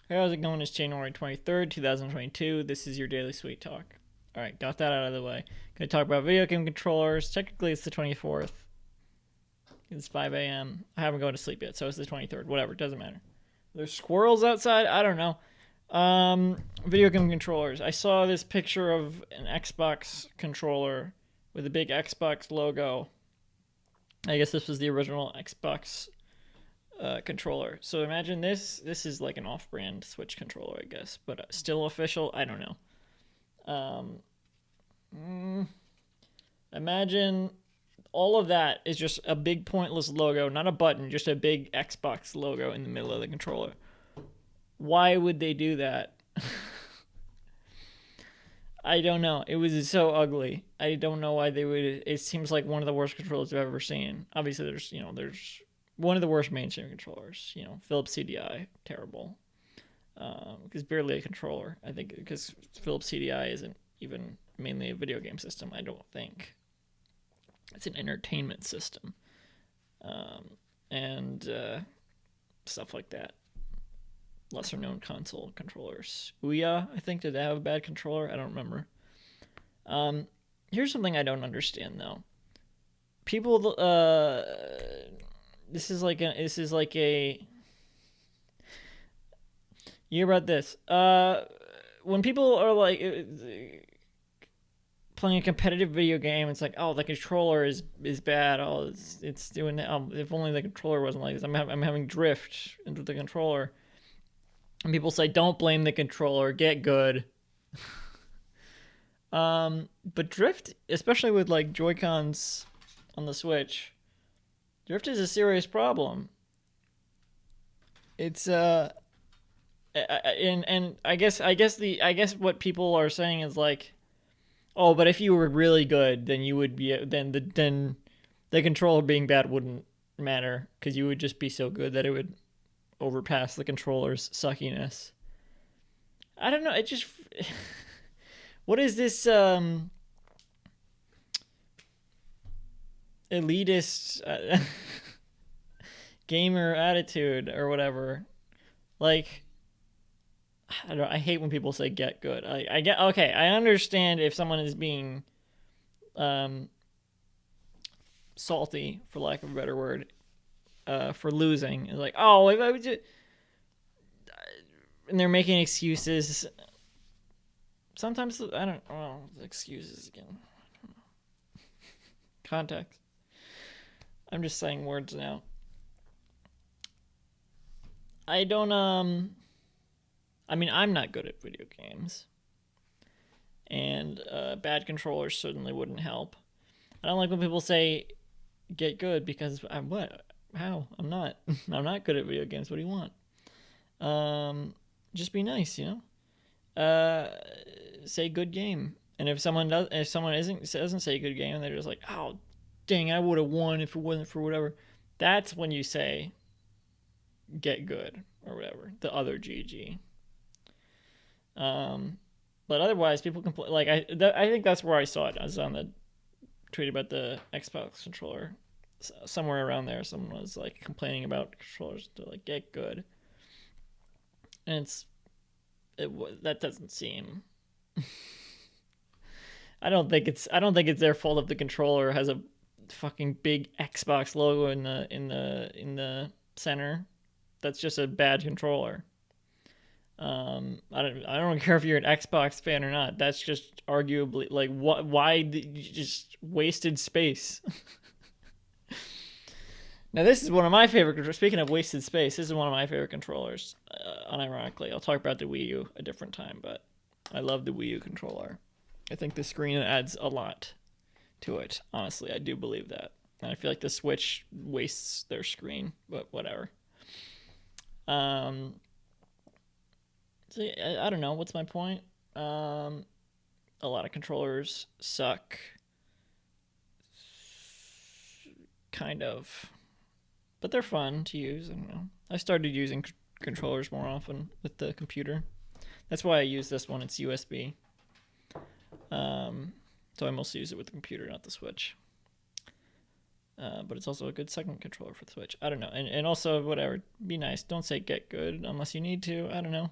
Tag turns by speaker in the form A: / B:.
A: Hey, how's it going? It's January 23rd, 2022. This is your Daily Sweet Talk. Alright, got that out of the way. Gonna talk about video game controllers. Technically, it's the 24th. It's 5 a.m. I haven't gone to sleep yet, so it's the 23rd. Whatever, doesn't matter. There's squirrels outside? I don't know. Video game controllers. I saw this picture of an Xbox controller with a big Xbox logo. I guess this was the original Xbox controller. So imagine this. This is like an off-brand Switch controller, I guess, but still official. I don't know. Um, Imagine all of that is just a big pointless logo, not a button, just a big Xbox logo in the middle of the controller. Why would they do that? I don't know. It was so ugly. I don't know why they would. It seems like one of the worst controllers I've ever seen. Obviously, there's one of the worst mainstream controllers. Philips CDI, terrible. Because barely a controller. I think because Philips CDI isn't even mainly a video game system. I don't think it's an entertainment system, and stuff like that. Lesser known console controllers. Ouya, I think, did they have a bad controller? I don't remember. Um, Here's something I don't understand though. People, this is like a. You hear about this? When people are like playing a competitive video game, it's like, oh, the controller is bad. Oh, it's doing that. Oh, if only the controller wasn't like this. I'm having drift into the controller, and people say, don't blame the controller. Get good. But drift, especially with like Joy Cons on the Switch, drift is a serious problem. It's and I guess what people are saying is like, oh, but if you were really good, then you would be then the controller being bad wouldn't matter because you would just be so good that it would overpass the controller's suckiness. I don't know. It just what is this elitist gamer attitude or whatever? Like I don't know, I hate when people say get good. I get okay. I understand if someone is being um salty, for lack of a better word, for losing. It's like, oh, if I would just, and they're making excuses. Sometimes I don't. Well, excuses again. Context. I'm just saying words now. I don't. I mean, I'm not good at video games, and bad controllers certainly wouldn't help. I don't like when people say get good because I'm what? How? I'm not. I'm not good at video games. What do you want? Just be nice. Uh, Say good game. And if someone isn't doesn't say good game, and they're just like, oh, dang, I would have won if it wasn't for whatever. That's when you say get good or whatever. The other GG. Um, but otherwise, people complain. Like I think that's where I saw it. I was on the tweet about the Xbox controller. Somewhere around there, someone was like complaining about controllers to like get good, and that doesn't seem. I don't think it's their fault if the controller has a fucking big Xbox logo in the center. That's just a bad controller. I don't care if you're an Xbox fan or not. That's just arguably like what why just wasted space. Now this is one of my favorite. Speaking of wasted space, this is one of my favorite controllers. Unironically, I'll talk about the Wii U a different time, but I love the Wii U controller. I think the screen adds a lot to it. Honestly, I do believe that. And I feel like the Switch wastes their screen, but whatever. Um, so I don't know. What's my point? Um, a lot of controllers suck, kind of, but they're fun to use. I don't know. I started using controllers more often with the computer. That's why I use this one. It's USB. Um, so I mostly use it with the computer, not the Switch. But it's also a good second controller for the Switch. I don't know. And also, whatever, be nice. Don't say get good unless you need to. I don't know.